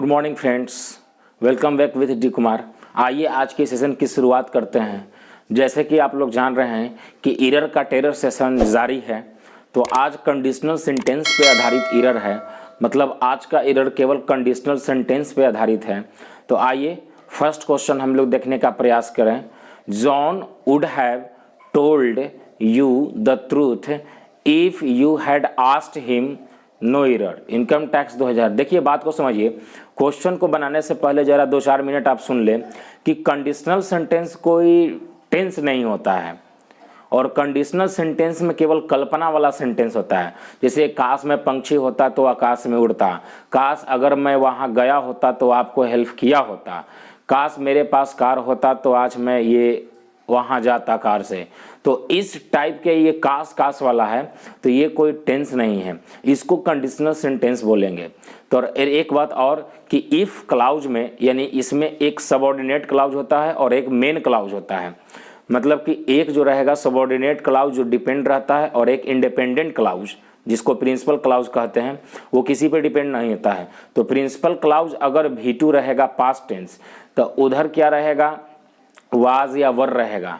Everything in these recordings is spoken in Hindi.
Good morning friends, welcome back with D Kumar. आइए आज के सेशन की शुरुआत करते हैं। जैसे कि आप लोग जान रहे हैं कि ईरर का टेरर सेशन जारी है, तो आज कंडीशनल सेंटेंस पे आधारित ईरर है। मतलब आज का ईरर केवल कंडीशनल सेंटेंस पे आधारित है। तो आइए फर्स्ट क्वेश्चन हम लोग देखने का प्रयास करें। John would have told you the truth if you had asked him no error. Income tax 2000। देखिए बात को समझिए। क्वेश्चन को बनाने से पहले जरा 2-4 मिनट आप सुन लें कि कंडीशनल सेंटेंस कोई टेंस नहीं होता है और कंडीशनल सेंटेंस में केवल कल्पना वाला सेंटेंस होता है। जैसे काश में पंछी होता तो आकाश में उड़ता, काश अगर मैं वहाँ गया होता तो आपको हेल्प किया होता, काश मेरे पास कार होता तो आज मैं ये वहाँ जाता कार से। तो इस टाइप के ये काश वाला है, तो ये कोई टेंस नहीं है, इसको कंडीशनल सेंटेंस बोलेंगे। तो एक बात और कि इफ क्लाउज में, यानी इसमें एक सबऑर्डिनेट क्लाउज होता है और एक मेन क्लाउज होता है। मतलब कि एक जो रहेगा सबऑर्डिनेट क्लाउज जो डिपेंड रहता है और एक इंडिपेंडेंट क्लाउज जिसको प्रिंसिपल क्लाउज कहते हैं, वो किसी पे डिपेंड नहीं होता है। तो प्रिंसिपल क्लाउज अगर V2 रहेगा पास्ट टेंस, तो उधर क्या रहेगा, वाज या वर रहेगा,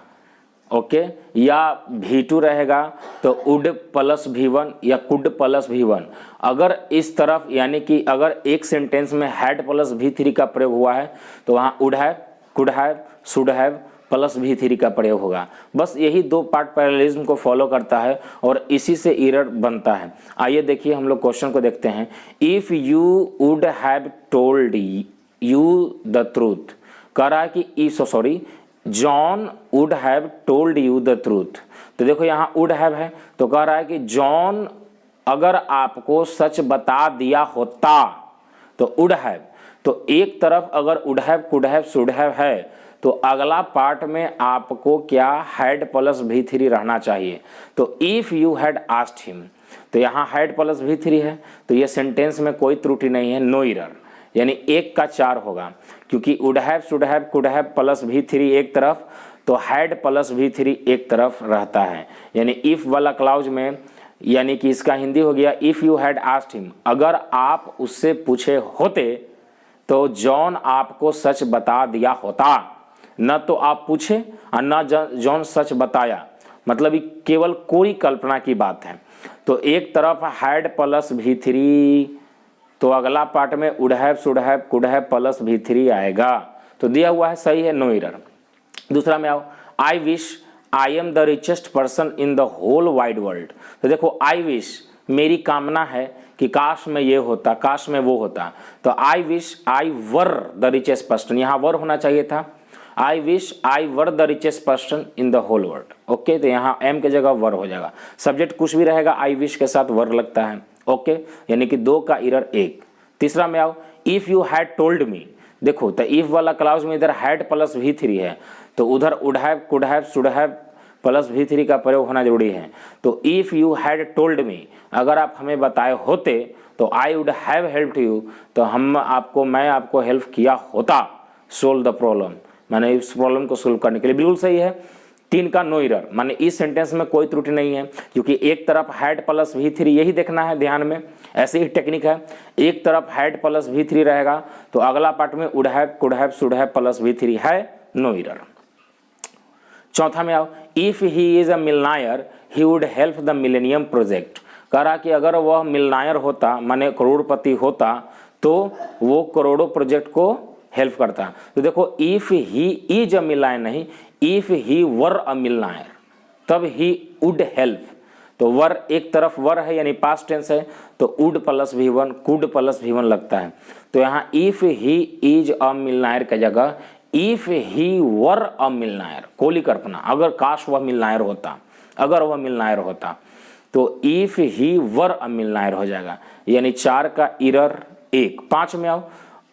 ओके। या V2 रहेगा तो वुड प्लस V1 या कुड प्लस V1। अगर इस तरफ यानी कि अगर एक सेंटेंस में हैड प्लस V3 का प्रयोग हुआ है तो वहाँ would have, could have, should have plus V3 का प्रयोग होगा। बस यही दो पार्ट पैरेललिज्म को फॉलो करता है और इसी से एरर बनता है। आइए देखिए हम लोग क्वेश्चन को देखते हैं। If you would have told you the truth, कह रहा है कि John would have told you the truth. तो देखो यहाँ वुड हैव है, तो कह रहा है कि जॉन अगर आपको सच बता दिया होता तो वुड हैव। तो एक तरफ अगर would have, could have, should have है, तो अगला पार्ट में आपको क्या हैड प्लस V3 रहना चाहिए। तो if you had asked him, तो यहाँ हैड प्लस V3 है, तो ये सेंटेंस में कोई त्रुटि नहीं है, नो एरर, यानी 1 का 4 होगा। क्योंकि would have, should have, could have plus V3 एक तरफ, तो हैड प्लस V3 एक तरफ रहता है। यानी इफ वाला क्लाउज में, यानी कि इसका हिंदी हो गया if you had asked him, अगर आप उससे पूछे होते तो जॉन आपको सच बता दिया होता। न तो आप पूछे और न जॉन सच बताया, मतलब ये केवल कोई कल्पना की बात है। तो एक तरफ हैड प्लस V3, तो अगला पार्ट में would have, should have, could have plus V3 आएगा। तो दिया हुआ है, सही है, नो एरर। दूसरा में आओ, I wish I am the richest person in the whole wide world. तो देखो आई विश, मेरी कामना है कि काश में ये होता, काश में वो होता। तो I wish I were the richest person, यहाँ वर होना चाहिए था। I wish I were the richest person in the whole world, okay. तो यहाँ एम के जगह वर हो जाएगा। सब्जेक्ट कुछ भी रहेगा, आई विश के साथ वर लगता है, ओके। यानी कि 2 का एरर 1। तीसरा में आओ, if you had told me. देखो तो इफ वाला क्लाउज में इधर हैड प्लस V3 है, तो उधर would have, could have, should have plus V3 का प्रयोग होना जरूरी है। तो if you had told me, अगर आप हमें बताए होते तो आई वुड हैव हेल्प्ड यू, तो मैं आपको हेल्प किया होता सोल्व द प्रॉब्लम, माने इस प्रॉब्लम को सोल्व करने के लिए। बिल्कुल सही है, 3 का नो एरर, माने इस सेंटेंस में कोई त्रुटि नहीं है। क्योंकि एक तरफ हैड प्लस V3, यही देखना है ध्यान में, ऐसी ही टेक्निक है। एक तरफ हैड प्लस V3 रहेगा तो अगला पार्ट में would have, could have, should have plus V3 है, नो एरर। चौथा में आओ, if he is a millionaire he would help the millennium project. कह रहा कि अगर वह मिलनायर होता, माने करोड़पति होता, तो वो करोड़ों प्रोजेक्ट को हेल्प करता। तो देखो इफ ही इज अ मिलनायर नहीं, इफ ही वर अ मिलनायर तब ही वुड हेल्प। तो वर एक तरफ वर है यानी पास्ट टेंस है, तो would plus V1, could plus V1 लगता है। तो यहाँ इफ ही इज अ मिलनायर की जगह इफ ही वर अ मिलनायर, कोली कल्पना, अगर काश वह मिलनायर होता, अगर वह मिलनायर होता, तो इफ ही वर अ मिलनायर हो जाएगा। यानी 4 का एरर 1। 5 में आओ,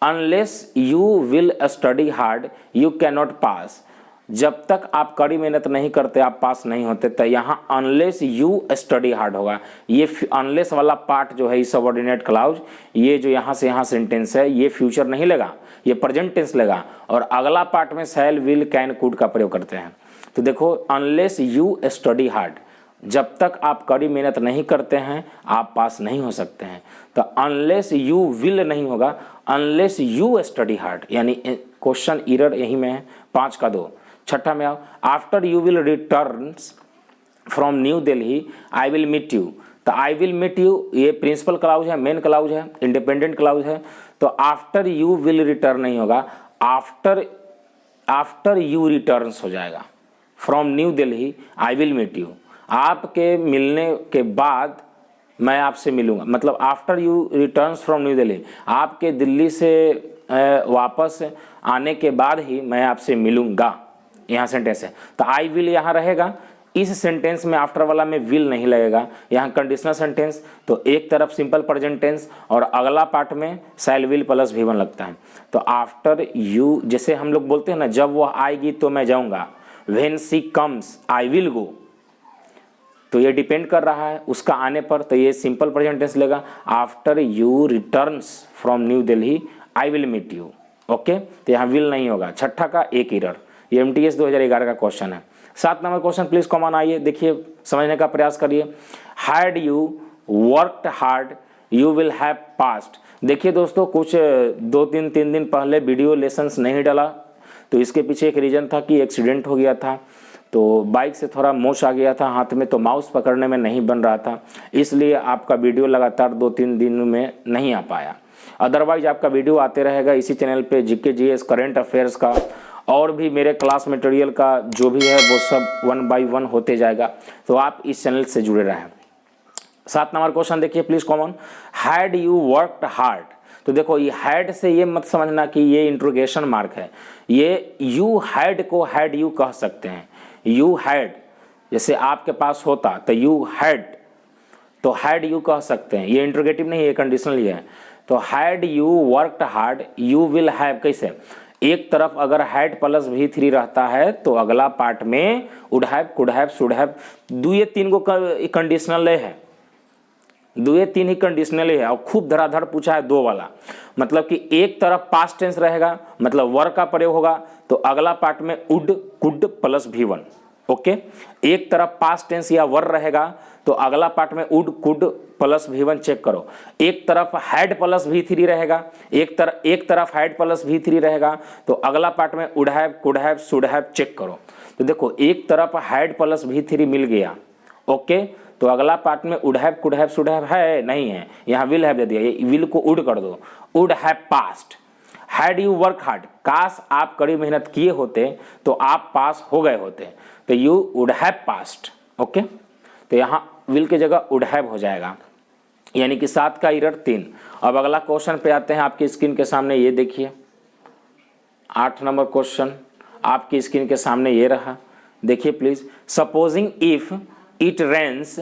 unless you will study hard you can not pass. जब तक आप कड़ी मेहनत नहीं करते आप पास नहीं होते। तो यहाँ अनलेस यू स्टडी हार्ड होगा। ये अनलेस वाला पार्ट जो है इस सबऑर्डिनेट क्लाउज, ये जो यहाँ से यहाँ सेंटेंस है, ये फ्यूचर नहीं लेगा, ये प्रेजेंट टेंस लेगा। और अगला पार्ट में शैल, विल, कैन, कुड का प्रयोग करते हैं। तो देखो अनलेस यू स्टडी हार्ड, जब तक आप कड़ी मेहनत नहीं करते हैं आप पास नहीं हो सकते हैं। तो अनलेस यू विल नहीं होगा, अनलेस यू स्टडी हार्ड, यानी क्वेश्चन एरर यही में है, 5 का 2। छठा में आओ, after you will return from New Delhi I will meet you. तो आई विल मीट यू ये प्रिंसिपल क्लाउज है, मेन क्लाउज है, इंडिपेंडेंट क्लाउज है। तो आफ्टर यू विल रिटर्न नहीं होगा, आफ्टर यू रिटर्न्स हो जाएगा। From New Delhi I will meet you, आपके मिलने के बाद मैं आपसे मिलूंगा, मतलब after you returns from New Delhi, आपके दिल्ली से वापस आने के बाद ही मैं आपसे मिलूंगा, यहाँ सेंटेंस है। तो आई विल यहाँ रहेगा, इस सेंटेंस में आफ्टर वाला में विल नहीं लगेगा। यहाँ कंडीशनल सेंटेंस तो एक तरफ सिंपल प्रेजेंट टेंस और अगला पार्ट में शैल विल प्लस V1 लगता है। तो आफ्टर यू, जैसे हम लोग बोलते हैं ना, जब वह आएगी तो मैं जाऊंगा, when she comes I will go, तो ये डिपेंड कर रहा है उसका आने पर, तो ये सिंपल प्रेजेंट टेंस लेगा। After you returns from New Delhi I will meet you. Okay, तो यहाँ विल नहीं होगा। छठा का एक एरर, ये MTS 2011 का क्वेश्चन है। 7 नंबर क्वेश्चन प्लीज कॉमन, आइए देखिए, समझने का प्रयास करिए। Had you worked hard you will have past. देखिए दोस्तों, कुछ 2-3 दिन पहले वीडियो लेसन्स नहीं डाला, तो इसके पीछे एक रीज़न था कि एक्सीडेंट हो गया था, तो बाइक से थोड़ा मोच आ गया था हाथ में, तो माउस पकड़ने में नहीं बन रहा था, इसलिए आपका वीडियो लगातार 2-3 दिन में नहीं आ पाया। अदरवाइज आपका वीडियो आते रहेगा इसी चैनल पे, GK GS करंट अफेयर्स का और भी मेरे क्लास मटेरियल का जो भी है वो सब 1 by 1 होते जाएगा, तो आप इस चैनल से जुड़े रहें। 7 नंबर क्वेश्चन देखिए please common, had you worked hard. तो देखो, ये हैड से ये मत समझना कि ये इंट्रोगेशन मार्क है, ये यू हैड को हैड यू कह सकते हैं। यू हैड, जैसे आपके पास होता तो यू हैड, तो हैड यू कह सकते हैं, ये इंट्रोगेटिव नहीं, ये कंडीशनल ही है। तो had you worked hard you will have, कैसे, एक तरफ अगर हैड प्लस V3 रहता है तो अगला पार्ट में would have, could have, should have, 2-3 को कंडीशनल है, 2-3 ही कंडीशनल है, और खूब धड़ाधड़ पूछा है 2 वाला, मतलब कि एक तरफ पास्ट टेंस रहेगा, मतलब वर्क का प्रयोग होगा, तो अगला पार्ट में would, could plus V1। Okay, एक तरफ पास्ट टेंस या वर रहेगा तो अगला पार्ट में would, could plus V1 check करो। एक तरफ हैड प्लस V3 रहेगा, एक तरफ हैड प्लस V3 रहेगा तो अगला पार्ट में would have, could have, should have check करो। तो देखो, एक तरफ हैड प्लस V3 मिल गया, ओके, तो अगला पार्ट में would have, could have, should have है नहीं है, यहाँ विल हैव दे दिया, ये विल को वुड कर दो, would have past. Had you work hard, काश आप कड़ी मेहनत किए होते तो आप पास हो गए होते, तो you would have past. Okay, तो यहाँ विल की जगह वुड हैव हो जाएगा, यानी कि 7 का एरर 3। अब अगला क्वेश्चन पे आते हैं, आपकी स्क्रीन के सामने ये देखिए, 8 नंबर क्वेश्चन आपकी स्क्रीन के सामने ये रहा, देखिए please. Supposing if it rains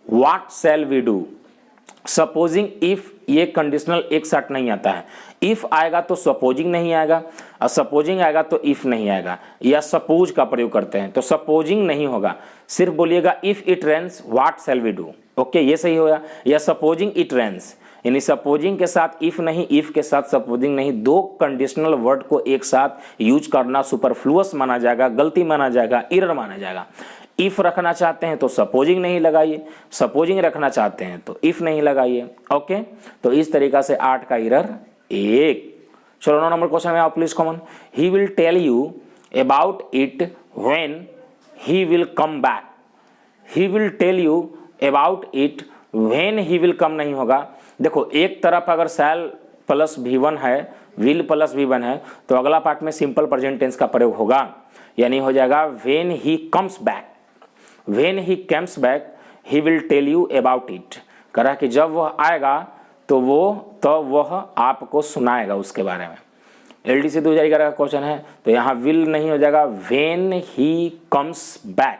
what shall we do. Supposing if, ये कंडीशनल एक साथ नहीं आता है, इफ आएगा तो सपोजिंग नहीं आएगा, और सपोजिंग आएगा तो इफ नहीं आएगा, या सपोज का प्रयोग करते हैं तो सपोजिंग नहीं होगा, सिर्फ बोलिएगा if it rains what shall we do. Okay, ये सही होगा, या सपोजिंग इट रेन्स, यानी सपोजिंग के साथ इफ नहीं, इफ के साथ सपोजिंग नहीं, 2 कंडीशनल वर्ड को एक साथ यूज करना सुपरफ्लुअस माना जाएगा, गलती माना जाएगा, एरर माना जाएगा। इफ रखना चाहते हैं तो सपोजिंग नहीं लगाइए, सपोजिंग रखना चाहते हैं तो इफ नहीं लगाइए। ओके, तो इस तरीका से 8 का एरर 1। चलो 9 नंबर क्वेश्चन में आओ please come on. He will tell you about it when he will come back. He will tell you about it when he will come नहीं होगा। देखो, एक तरफ अगर शैल प्लस V1 है, विल प्लस V1 है, तो अगला पार्ट में सिंपल प्रेजेंट टेंस का प्रयोग होगा, यानी हो जाएगा when he comes back. When he comes back he will tell you about it, करा कि जब वह आएगा तो वह आपको सुनाएगा उसके बारे में। LDC 2011 का क्वेश्चन है, तो यहाँ विल नहीं हो जाएगा, when he comes back.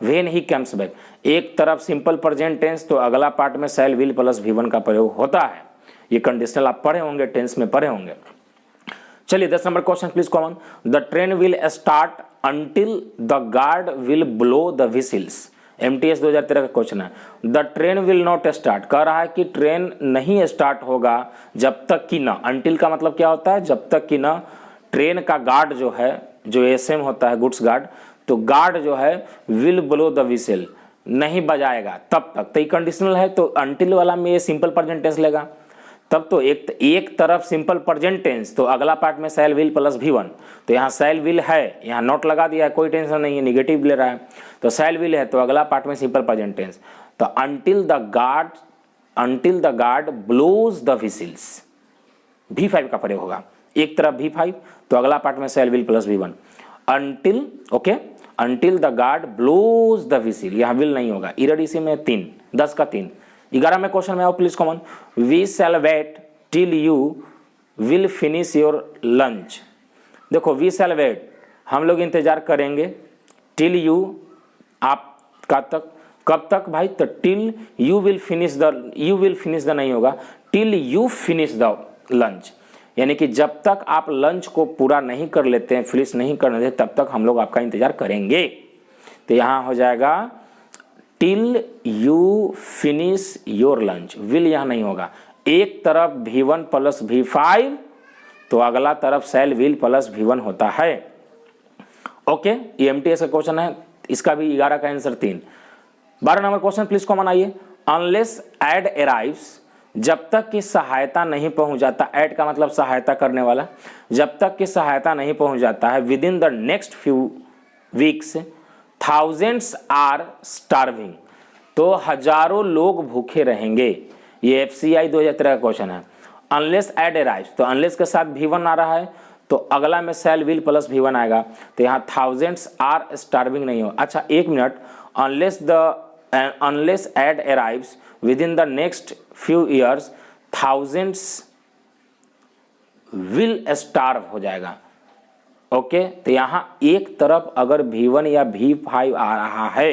When he comes back, एक तरफ सिंपल प्रेजेंट टेंस तो अगला पार्ट में शैल विल प्लस V1 का प्रयोग होता है, ये कंडीशनल आप पढ़े होंगे, टेंस में पढ़े होंगे। चलिए 10 number question please come on. The train will start until the guard will blow the whistles. MTS 2013 का क्वेश्चन है। The train will not start, कह रहा है कि ट्रेन नहीं स्टार्ट होगा जब तक कि ना, अंटिल का मतलब क्या होता है, जब तक कि ना ट्रेन का गार्ड जो है, जो SM होता है गुड्स गार्ड, तो गार्ड जो है विल ब्लो द विसल, नहीं बजाएगा तब तक। तो ये कंडीशनल है, तो अंटिल वाला में ये सिंपल प्रेजेंट टेंस लेगा। तब तो एक तरफ सिंपल प्रेजेंट टेंस, तो अगला पार्ट में शैल विल प्लस V1, तो यहाँ शैल विल है, यहाँ नॉट लगा दिया है, कोई टेंशन नहीं है, निगेटिव ले रहा है, तो शैल विल है, तो अगला पार्ट में सिंपल प्रेजेंट टेंस। तो until the guard blows the whistles, V5 का प्रयोग होगा। एक तरफ V5, तो अगला पार्ट में shall will plus V1। Until, okay, until the guard blows the whistle, यहाँ विल नहीं होगा। इरर इसी में 3, 10 का 3। 11 में क्वेश्चन में आओ please come on, we shall wait till you will finish your lunch. देखो वी शैल वेट, हम लोग इंतजार करेंगे, टिल यू, आपका तक, कब तक भाई, तो till you will finish the नहीं होगा, till you finish the lunch, यानी कि जब तक आप लंच को पूरा नहीं कर लेते हैं, फिनिश नहीं करने देते, तब तक हम लोग आपका इंतजार करेंगे। तो यहां हो जाएगा till you finish your lunch, will यहां नहीं होगा। एक तरफ V1 प्लस V5, तो अगला तरफ शैल विल प्लस V1 होता है। ओके, ये MTS का क्वेश्चन है, इसका भी 11 का answer 3। 12 number question please common आइए, अनलेस एड अराइव्स, जब तक कि सहायता नहीं पहुंच जाता, ऐड का मतलब सहायता करने वाला, जब तक कि सहायता नहीं पहुंच जाता है, within the next few weeks thousands are starving, तो हजारों लोग भूखे रहेंगे। ये FCI 2013 का क्वेश्चन है। अनलेस एड अराइव्स, तो अनलेस के साथ V1 आ रहा है, तो अगला में शैल विल प्लस V1 आएगा, तो यहाँ थाउजेंड्स आर स्टार्विंग नहीं हो। अच्छा एक minute, unless aid arrives within the next few years thousands will starve हो जाएगा। ओके, तो यहाँ एक तरफ अगर V1 या V5 आ रहा है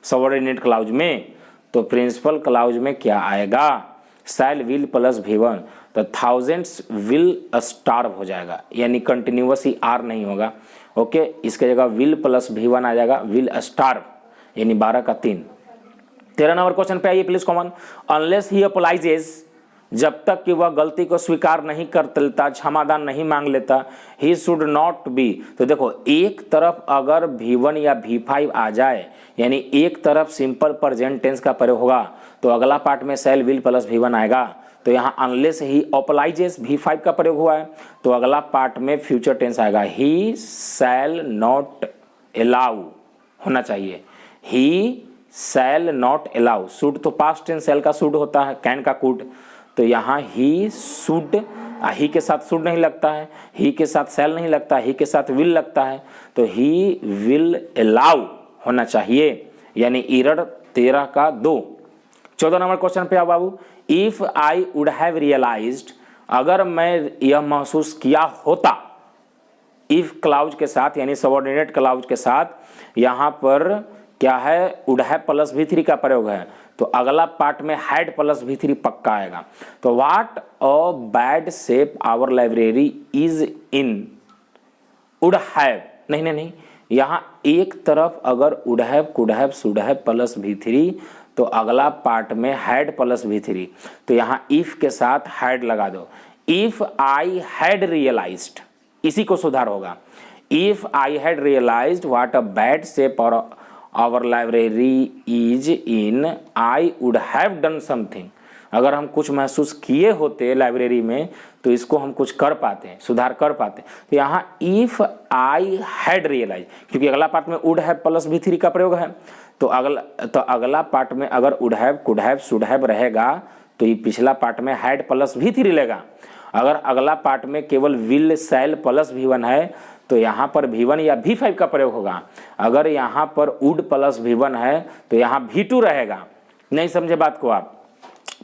सबऑर्डिनेट क्लाउज में, तो प्रिंसिपल क्लाउज में क्या आएगा, शैल विल प्लस V1, तो थाउजेंड्स विल स्टार्व हो जाएगा, यानी कंटिन्यूअस ही आर नहीं होगा। ओके, इसके जगह विल प्लस V1 आ जाएगा, विल स्टार्व, यानी 12 का 3। 13 नंबर क्वेश्चन पे आइए प्लीज कॉमन, अनलेस ही अपोलाइजेज, जब तक कि वह गलती को स्वीकार नहीं कर लेता, क्षमादान नहीं मांग लेता, ही शुड नॉट बी। तो देखो एक तरफ अगर V1 या V5 आ जाए, यानी एक तरफ सिंपल प्रेजेंट टेंस का प्रयोग होगा, तो अगला पार्ट में शैल विल प्लस V1 आएगा। तो यहाँ अनलेस ही अपोलाइजेज V5 का प्रयोग हुआ है, तो अगला पार्ट में फ्यूचर टेंस आएगा, ही शैल नॉट अलाउ होना चाहिए, ही शैल नॉट अलाउ। शुड तो पास्ट टेंस शैल का शुड होता है, कैन का कुड, तो यहाँ ही शुड, ही के साथ शुड नहीं लगता है, ही के साथ शैल नहीं लगता, ही के साथ विल लगता है, तो ही विल अलाउ होना चाहिए, यानी इरर 13 का 2। 14 नंबर क्वेश्चन पे आओ बाबू, if I would have realised, अगर मैं यह महसूस किया होता, इफ क्लाउज के साथ यानी सबऑर्डिनेट क्लाउज के साथ यहाँ पर क्या है, वुड हैव प्लस V3 का प्रयोग है, तो अगला पार्ट में हैड प्लस V3 पक्का आएगा। तो what a bad shape our library is in, would have नहीं, यहाँ एक तरफ अगर would have, could have, should have plus V3, तो अगला पार्ट में हैड प्लस V3, तो यहाँ इफ के साथ हैड लगा दो। इफ आई हैड रियलाइज्ड, इसी को सुधार होगा, if I had realised what a bad shape और our library is in, I would have done something. अगर हम कुछ महसूस किए होते लाइब्रेरी में, तो इसको हम कुछ कर पाते, सुधार कर पाते। तो यहाँ इफ आई हैड रियलाइज, क्योंकि अगला पार्ट में वुड हैव प्लस V3 का प्रयोग है, तो अगला पार्ट में अगर would have, could have, should have रहेगा, तो ये पिछला पार्ट में हैड प्लस V3 लेगा। अगर अगला पार्ट में केवल विल शैल प्लस V1 है, तो यहाँ पर V1 या V5 का प्रयोग होगा। अगर यहाँ पर वुड प्लस V1 है, तो यहाँ V2 रहेगा। नहीं समझे बात को आप,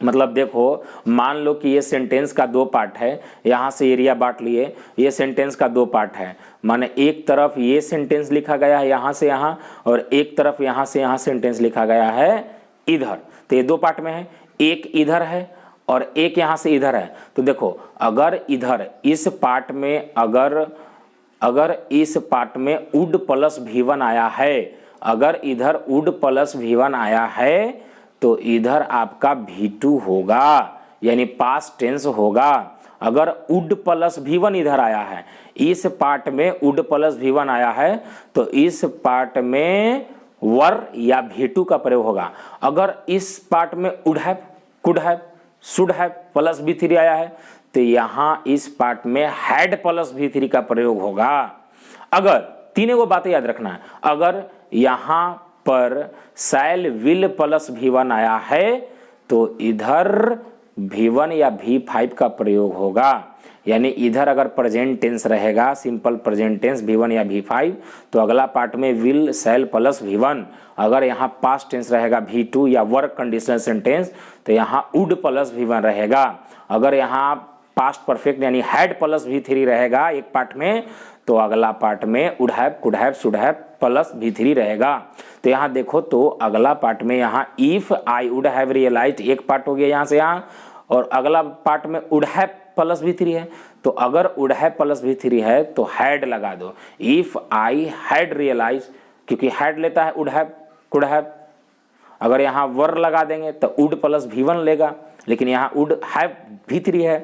मतलब देखो मान लो कि ये सेंटेंस का 2 पार्ट है, यहाँ से एरिया बांट लिए, ये सेंटेंस का 2 पार्ट है, माने एक तरफ ये सेंटेंस लिखा गया है यहाँ से यहाँ, और एक तरफ यहाँ से यहाँ सेंटेंस लिखा गया है इधर। तो ये 2 पार्ट में है, एक इधर है और एक यहाँ से इधर है। तो देखो अगर इधर इस पार्ट में अगर इस पार्ट में वुड प्लस V1 आया है, अगर इधर वुड प्लस V1 आया है, तो इधर आपका V2 होगा, यानी पास्ट टेंस होगा। अगर वुड प्लस V1 इधर आया है, इस पार्ट में वुड प्लस V1 आया है, तो इस पार्ट में वर या V2 का प्रयोग होगा। अगर इस पार्ट में would have, could have, should have plus V3 आया है, तो यहां इस पार्ट में हैड प्लस V3 का प्रयोग होगा। अगर तीनों को बातें याद रखना है, अगर यहां पर शैल विल प्लस V1 आया है तो इधर V1 या V5 का प्रयोग होगा। यानी इधर अगर प्रेजेंट टेंस रहेगा, सिंपल प्रेजेंट टेंस V1 या V5, तो अगला पार्ट में विल शैल प्लस V1। अगर यहाँ पास्ट टेंस रहेगा V2 या वर्क कंडीशनल सेंटेंस, तो यहाँ वुड प्लस V1 रहेगा। अगर यहाँ पास्ट परफेक्ट यानी हैड प्लस V3 रहेगा एक पार्ट में, तो अगला पार्ट में would have, could have, should have plus V3 रहेगा। तो यहाँ देखो तो अगला पार्ट में यहाँ if I would have realised एक पार्ट हो गया यहाँ से यहाँ, और अगला पार्ट में वुड हैव प्लस V3 है। तो अगर वुड हैव प्लस V3 है तो हैड लगा दो, इफ आई हैड रियलाइज, क्योंकि हैड लेता है वुड हैव, कुड हैव। अगर यहाँ वर लगा देंगे तो वुड प्लस V1 लेगा, लेकिन यहाँ वुड हैव V3 है।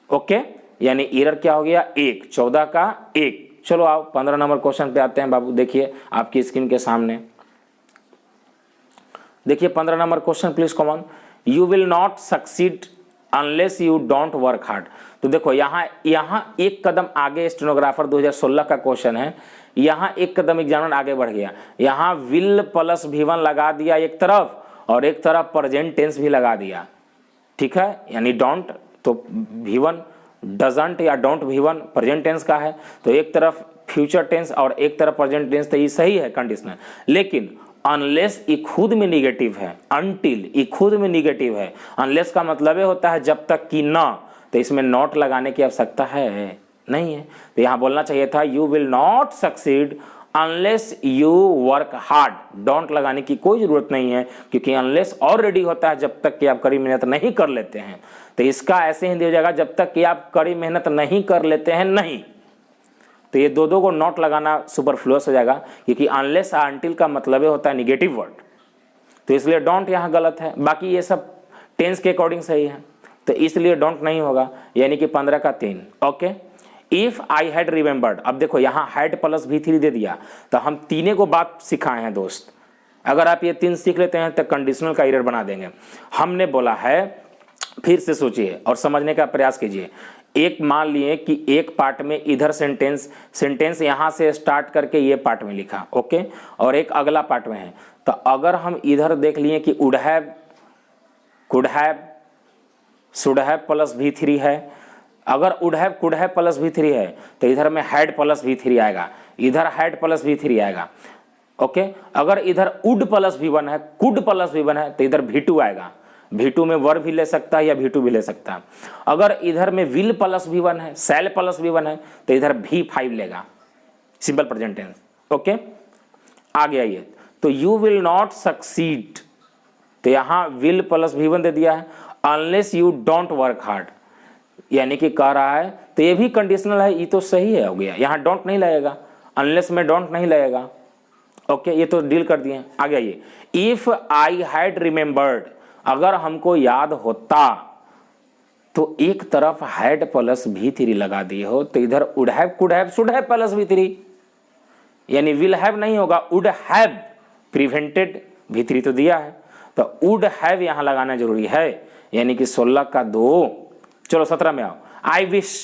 ओके, यानी एरर क्या हो गया 1, 14 का 1। चलो आओ 15 नंबर क्वेश्चन पे आते हैं बाबू। देखिए आपकी स्क्रीन के सामने, देखिए 15 number question please common. You will not succeed unless you don't work hard. तो देखो यहाँ एक कदम आगे स्टेनोग्राफर 2016 का क्वेश्चन है, यहाँ एक कदम एग्जामिनर आगे बढ़ गया। यहाँ विल प्लस V1 लगा दिया एक तरफ, और एक तरफ प्रेजेंट टेंस भी लगा दिया। ठीक है, यानी डोंट तो V1, डजंट या डोंट V1 प्रेजेंट टेंस का है, तो एक तरफ फ्यूचर टेंस और एक तरफ प्रेजेंट टेंस, तो ये सही है कंडीशनल। लेकिन अनलेस ये खुद में निगेटिव है, अनटिल ये खुद में निगेटिव है। अनलेस का मतलब होता है जब तक कि ना, तो इसमें नॉट लगाने की आवश्यकता है नहीं है। तो यहाँ बोलना चाहिए था you will not succeed unless you work hard. Don't लगाने की कोई जरूरत नहीं है, क्योंकि अनलेस ऑलरेडी होता है जब तक कि आप कड़ी मेहनत नहीं कर लेते हैं। तो इसका ऐसे हिंदी हो जाएगा जब तक कि आप कड़ी मेहनत नहीं कर लेते हैं नहीं। तो ये दो को नॉट लगाना सुपरफ्लुअस हो जाएगा, क्योंकि अनलेस अनटिल का मतलब होता है निगेटिव वर्ड, तो इसलिए डोंट यहाँ गलत है। बाकी ये सब टेंस के अकॉर्डिंग सही है, तो इसलिए डोंट नहीं होगा, यानी कि 15 का 3। Okay, if I had remembered. अब देखो यहाँ हैड प्लस V3 दे दिया, तो हम तीनों को बात सिखाए हैं दोस्त। अगर आप ये 3 सीख लेते हैं तो कंडीशनल का एरर बना देंगे। हमने बोला है, फिर से सोचिए और समझने का प्रयास कीजिए। एक मान लिए कि एक पार्ट में इधर सेंटेंस यहां से स्टार्ट करके ये पार्ट में लिखा, ओके, और एक अगला पार्ट में है। तो अगर हम इधर देख लिए कि would have, could have, should have plus V3 है। अगर would have, could have plus V3 है, तो इधर में हैड प्लस V3 आएगा, इधर हैड प्लस V3 आएगा। ओके, अगर इधर वुड प्लस V1 है, कुड प्लस V1 है, तो इधर V2 आएगा। V2 में वर भी ले सकता है या V2 भी ले सकता है। अगर इधर में विल प्लस V1 है, शैल प्लस V1 है, तो इधर V5 लेगा, सिंपल प्रेजेंट टेंस। ओके, आगे आइए। तो यू विल नॉट सक्सीड, तो यहां विल प्लस V1 दे दिया है, unless you don't work hard, यानी कि कह रहा है, तो ये भी कंडीशनल है, ये तो सही है, हो गया। यहाँ डोंट नहीं लगेगा, अनलेस में डोंट नहीं लगेगा। ओके, ये तो डील कर दिए। आगे आइए। इफ आई हैड रिमेंबर्ड, अगर हमको याद होता, तो एक तरफ हैड प्लस V3 लगा दिए हो, तो इधर would have, could have, should have plus V3, यानी विल हैव नहीं होगा, वुड हैव प्रिवेंटेड V3 तो दिया है, तो वुड हैव यहां लगाना जरूरी है, यानी कि 16 का 2। चलो 17 में आओ। I wish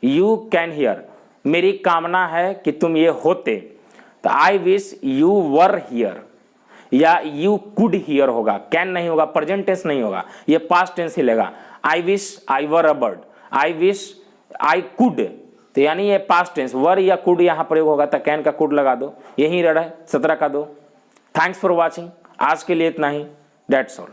you can hear, मेरी कामना है कि तुम ये होते, तो I wish you were here, या यू कुड हियर होगा, कैन नहीं होगा, प्रेजेंट टेंस नहीं होगा, ये पास्ट टेंस ही लेगा। आई wish I were a bird, I wish I could, तो यानी ये पास्ट टेंस, वर या कुड यहां प्रयोग होगा, तो कैन का कुड लगा दो, यही रहा है 17 का 2। थैंक्स फॉर वॉचिंग, आज के लिए इतना ही, दैट्स ऑल।